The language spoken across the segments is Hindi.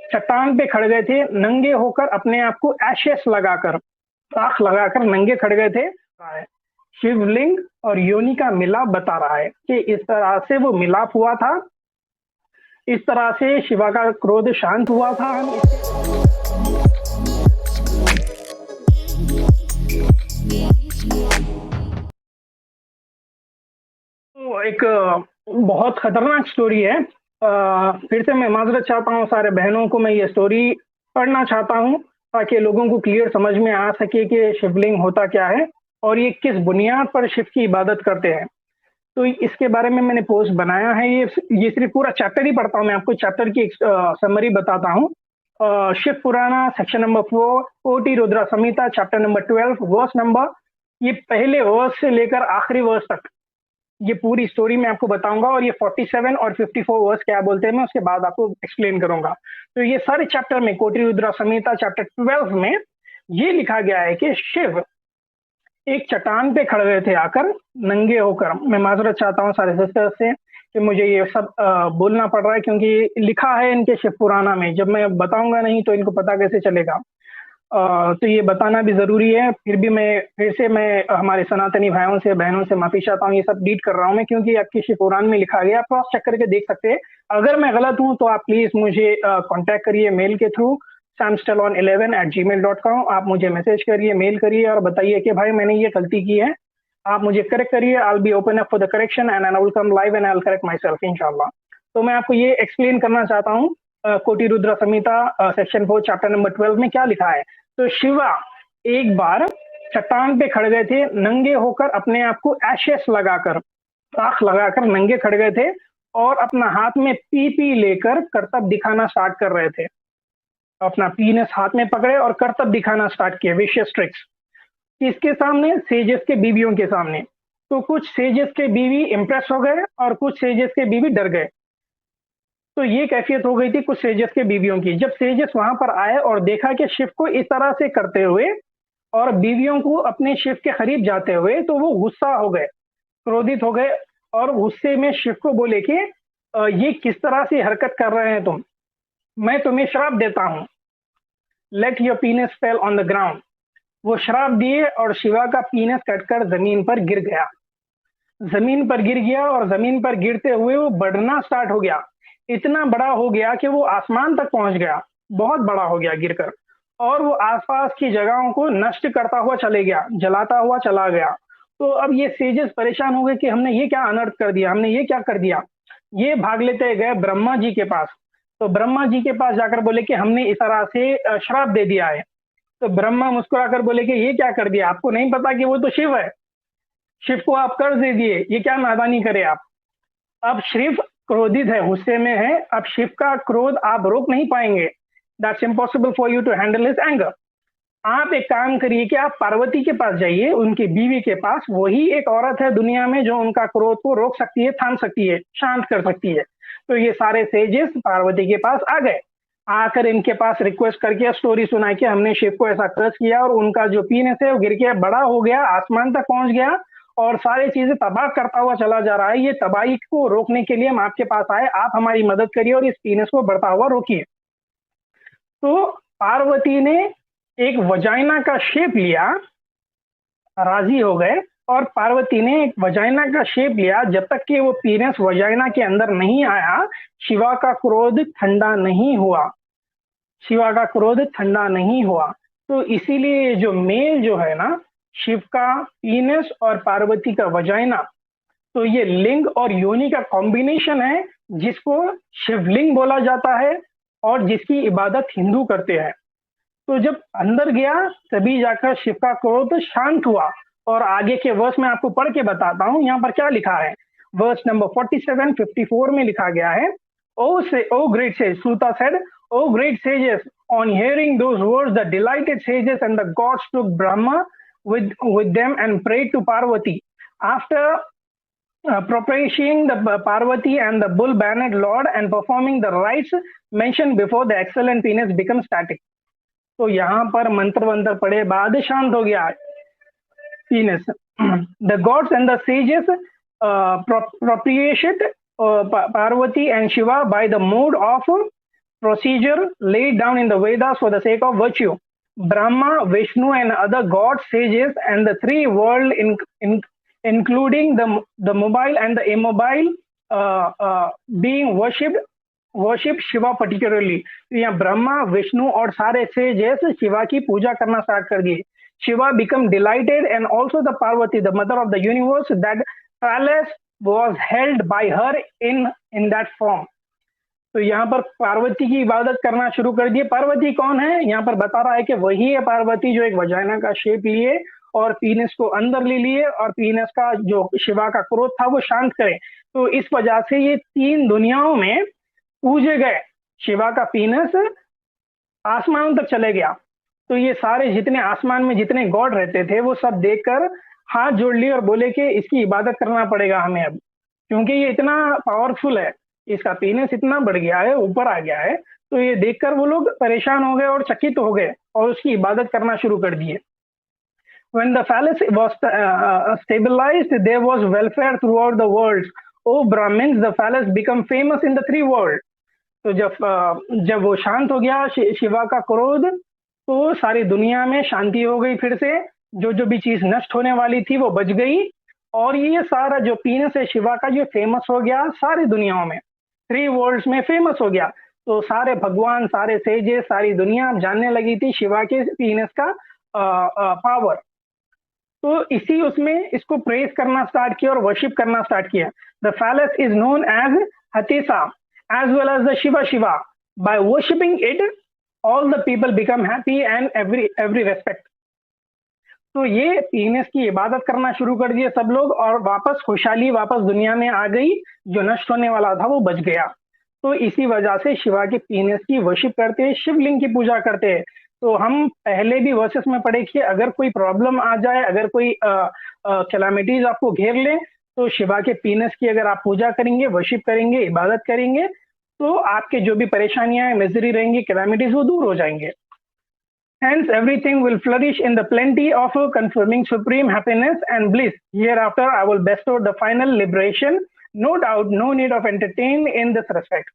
चट्टान पे खड़ गए थे नंगे होकर, अपने आप को एशेस लगाकर, राख लगाकर नंगे खड़ गए थे। शिवलिंग और योनि का मिलाप बता रहा है कि इस तरह से वो मिलाप हुआ था, इस तरह से शिवा का क्रोध शांत हुआ था। हम तो एक बहुत खतरनाक स्टोरी है। फिर से मैं माजरत चाहता हूँ सारे बहनों को, मैं ये स्टोरी पढ़ना चाहता हूँ ताकि लोगों को क्लियर समझ में आ सके कि शिवलिंग होता क्या है और ये किस बुनियाद पर शिव की इबादत करते हैं। तो इसके बारे में मैंने पोस्ट बनाया है। ये सिर्फ पूरा चैप्टर ही पढ़ता हूँ, मैं आपको चैप्टर की एक समरी बताता हूँ। शिव पुराना सेक्शन नंबर 4, कोटि रुद्र संहिता चैप्टर नंबर 12 वर्स नंबर, ये पहले वर्स से लेकर आखिरी वर्स तक ये पूरी स्टोरी मैं आपको बताऊंगा। और ये 47 और 54 वर्स क्या बोलते हैं मैं उसके बाद आपको एक्सप्लेन करूंगा। तो ये सारे चैप्टर में, कोटि रुद्र संहिता चैप्टर 12 में ये लिखा गया है कि शिव एक चट्टान पे खड़े हुए थे आकर नंगे होकर। मैं माजरत चाहता हूँ सारे सिस्टर्स से कि मुझे ये सब बोलना पड़ रहा है, क्योंकि लिखा है इनके शिव पुराना में। जब मैं बताऊंगा नहीं तो इनको पता कैसे चलेगा। तो ये बताना भी जरूरी है। फिर से मैं हमारे सनातनी भाइयों से बहनों से माफी चाहता हूँ। ये सब रीड कर रहा हूँ मैं क्योंकि आपके शिव पुराण में लिखा गया, क्रॉस चेक करके देख सकते हैं। अगर मैं गलत हूँ तो आप प्लीज मुझे कांटेक्ट करिए मेल के थ्रू samstalon11@gmail.com। आप मुझे मैसेज करिए, मेल करिए और बताइए कि भाई मैंने ये गलती की है, आप मुझे करेक्ट करिए। I be open up for the correction and I will come live and I will correct myself इंशाल्लाह। तो मैं आपको ये एक्सप्लेन करना चाहता हूँ कोटि रुद्र संहिता सेक्शन 4 चैप्टर नंबर 12 में क्या लिखा है। तो शिवा एक बार चट्टान पे खड़ गए थे नंगे होकर, अपने आप को एशेस लगाकर, राख लगाकर नंगे खड़ गए थे और अपना हाथ में पी लेकर करतब दिखाना स्टार्ट कर रहे थे। अपना पीनस हाथ में पकड़े और करतब दिखाना स्टार्ट किया, विशियस ट्रिक्स। किसके सामने? सेजेस के बीवियों के सामने। तो कुछ सेजेस के बीवी इंप्रेस हो गए और कुछ सेजेस के बीवी डर गए। तो ये कैफियत हो गई थी कुछ सेजेस के बीवियों की। जब सेजेस वहां पर आए और देखा कि शिव को इस तरह से करते हुए और बीवियों को अपने शिव के करीब जाते हुए, तो वो गुस्सा हो गए, क्रोधित हो गए और गुस्से में शिव को बोले कि ये किस तरह से हरकत कर रहे हैं तुम, मैं तुम्हें श्राप देता हूं, let your पीनस fell on the ground. वो श्राप दिए और शिवा का पीनस कटकर जमीन पर गिर गया। जमीन पर गिर गया और जमीन पर गिरते हुए वो बढ़ना स्टार्ट हो गया। इतना बड़ा हो गया कि वो आसमान तक पहुंच गया, बहुत बड़ा हो गया गिरकर। और वो आसपास की जगहों को नष्ट करता हुआ चले गया, जलाता हुआ चला गया। तो अब ये सेजेस परेशान हो गए कि हमने ये क्या अनर्थ कर दिया, हमने ये क्या कर दिया। ये भाग लेते गए ब्रह्मा जी के पास। तो ब्रह्मा जी के पास जाकर बोले कि हमने इस तरह से श्राप दे दिया है। तो ब्रह्मा मुस्कुराकर बोले कि ये क्या कर दिया, आपको नहीं पता कि वो तो शिव है, शिव को आप कर्ज दे दिए, ये क्या नादानी करे आप। अब शिव क्रोधित है, गुस्से में है। अब शिव का क्रोध आप रोक नहीं पाएंगे। That's impossible for you to handle his anger. आप एक काम करिए कि आप पार्वती के पास जाइए, उनकी बीवी के पास। वही एक औरत है दुनिया में जो उनका क्रोध को रोक सकती है, थाम सकती है, शांत कर सकती है। तो ये सारे सेजेस पार्वती के पास आ गए। आकर इनके पास रिक्वेस्ट करके स्टोरी सुनाई कि हमने शिव को ऐसा कर्ज किया और उनका जो पीनस है वो गिर के बड़ा हो गया, आसमान तक पहुंच गया और सारी चीजें तबाह करता हुआ चला जा रहा है। ये तबाही को रोकने के लिए हम आपके पास आए, आप हमारी मदद करिए और इस पीनस को बढ़ता हुआ रोकिए। तो पार्वती ने एक वजाइना का शेप लिया, राजी हो गए और पार्वती ने एक वजाइना का शेप लिया। जब तक कि वो पीनस वजाइना के अंदर नहीं आया, शिवा का क्रोध ठंडा नहीं हुआ, शिवा का क्रोध ठंडा नहीं हुआ। तो इसीलिए जो मेल जो है ना, शिव का पीनस और पार्वती का वजाइना, तो ये लिंग और योनि का कॉम्बिनेशन है जिसको शिवलिंग बोला जाता है और जिसकी इबादत हिंदू करते हैं। तो जब अंदर गया तभी जाकर शिव का क्रोध शांत हुआ। और आगे के वर्स में आपको पढ़ के बताता हूं यहाँ पर क्या लिखा है। वर्स नंबर 47 54 में लिखा गया है, O great sage, Suta said, O great sages, on hearing those words the delighted sages and the gods took Brahma with them and prayed to Parvati. After propitiating the Parvati and the bull bannered Lord and performing the rites mentioned before, the excellent penis becomes static. तो यहाँ पर मंत्र वंत्र पढ़े बाद शांत हो गया penis. The gods and the sages propitiated Parvati and Shiva by the mode of procedure laid down in the Vedas for the sake of virtue. Brahma, Vishnu, and other gods, sages, and the three world, including the mobile and the immobile, being worshipped Shiva particularly. तो यहाँ ब्रह्मा, विष्णु और सारे sages शिवा की पूजा करना स्टार्ट कर दिए. Shiva became delighted, and also the Parvati, the mother of the universe, that palace was held by her in that form. तो यहाँ पर पार्वती की इबादत करना शुरू कर दिए. पार्वती कौन है? यहाँ पर बता रहा है कि वही है पार्वती जो एक वजाइना का शेप लिए और पीनस को अंदर ले लिए और पीनस का जो शिवा का क्रोध था वो शांत करे. तो इस वजह से ये 3 दुनियाओं में पूजे गए. शिवा का पीनस आसमान तक चले गया. तो ये सारे जितने आसमान में जितने गॉड रहते थे वो सब देखकर हाथ जोड़ लिए और बोले कि इसकी इबादत करना पड़ेगा हमें अब, क्योंकि ये इतना पावरफुल है, इसका पीनस इतना बढ़ गया है, ऊपर आ गया है. तो ये देखकर वो लोग परेशान हो गए और चकित हो गए और उसकी इबादत करना शुरू कर दिए. When the phallus was stabilized, there was welfare throughout the world. O Brahmins, the phallus became famous in the 3 world. तो जब वो शांत हो गया शिवा का क्रोध, तो सारी दुनिया में शांति हो गई. फिर से जो भी चीज नष्ट होने वाली थी वो बच गई और ये सारा जो पीनस है शिवा का जो फेमस हो गया सारी दुनियाओं में, 3 वर्ल्ड्स में फेमस हो गया. तो सारे भगवान, सारे सेजे, सारी दुनिया जानने लगी थी शिवा के पीनस का पावर. तो इसी उसमें इसको प्रेज करना स्टार्ट किया और वर्शिप करना स्टार्ट किया. The phallus is known as हतीसा as well as the Shiva. By worshipping it, all the people become happy and every respect. तो ये पीनस की इबादत करना शुरू कर दिए सब लोग और वापस खुशहाली वापस दुनिया में आ गई. जो नष्ट होने वाला था वो बच गया. तो इसी वजह से शिवा के पीनस की वर्शिप करते हैं, शिवलिंग की पूजा करते हैं. तो हम पहले भी वर्सेस में पढ़े कि अगर कोई प्रॉब्लम आ जाए, अगर कोई कैलामिटीज आपको घेर ले, तो शिवा के पीनस की अगर आप पूजा करेंगे, वर्शिप करेंगे, इबादत करेंगे, तो आपके जो भी परेशानियां मिजरी रहेंगी, कैलामिटीज, वो दूर हो जाएंगे. Hence, everything will flourish in the plenty of confirming supreme happiness and bliss. Hereafter, I will bestow the final liberation. No doubt, no need of entertain in this respect.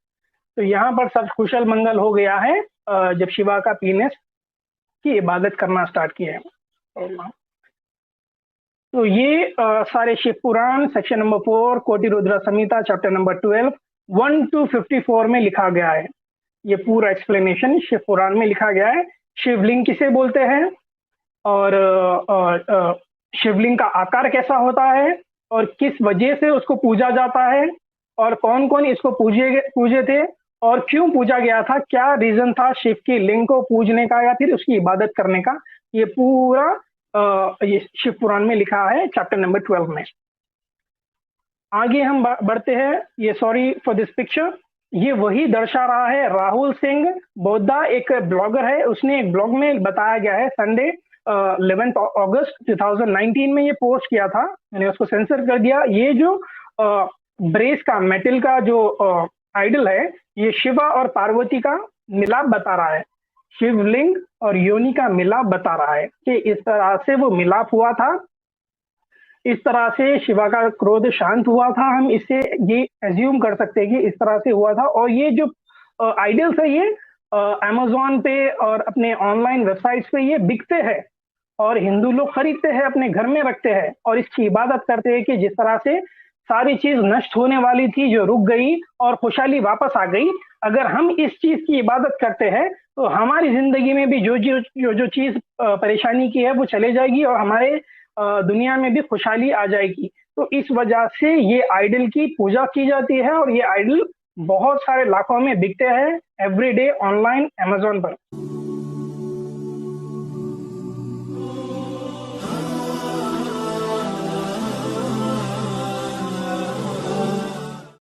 तो यहाँ पर सब कुशल मंगल हो गया है जब शिवा का पीनस की इबादत करना स्टार्ट किया है. तो ये सारे शिव पुराण सेक्शन नंबर 4 कोटि रुद्र संहिता चैप्टर नंबर 12 1 to 54 में लिखा गया है. ये पूरा एक्सप्लेनेशन शिव पुराण में लिखा गया है. शिवलिंग किसे बोलते हैं और शिवलिंग का आकार कैसा होता है और किस वजह से उसको पूजा जाता है और कौन कौन इसको पूजे थे और क्यों पूजा गया था, क्या रीजन था शिव की लिंग को पूजने का या फिर उसकी इबादत करने का, ये पूरा ये शिव पुराण में लिखा है चैप्टर नंबर 12 में. आगे हम बढ़ते हैं. ये सॉरी फॉर दिस पिक्चर, ये वही दर्शा रहा है राहुल सिंह बोद्दा, एक ब्लॉगर है. उसने एक ब्लॉग में बताया गया है संडे 11 अगस्त 2019 में ये पोस्ट किया था. मैंने उसको सेंसर कर दिया. ये जो ब्रेस का मेटल का जो आइडल है, ये शिवा और पार्वती का मिलाप बता रहा है, शिवलिंग और योनि का मिलाप बता रहा है कि इस तरह से वो मिलाप हुआ था, इस तरह से शिवा का क्रोध शांत हुआ था. हम इससे ये एज्यूम कर सकते हैं कि इस तरह से हुआ था. और ये जो आइडल्स है ये अमेज़न पे और अपने ऑनलाइन वेबसाइट्स पे ये बिकते हैं और हिंदू लोग खरीदते हैं, अपने घर में रखते हैं और इसकी इबादत करते हैं कि जिस तरह से सारी चीज नष्ट होने वाली थी जो रुक गई और खुशहाली वापस आ गई, अगर हम इस चीज की इबादत करते हैं तो हमारी जिंदगी में भी जो चीज परेशानी की है वो चले जाएगी और हमारे दुनिया में भी खुशहाली आ जाएगी. तो इस वजह से ये आइडल की पूजा की जाती है और ये आइडल बहुत सारे लाखों में बिकते हैं एवरीडे ऑनलाइन अमेज़न पर.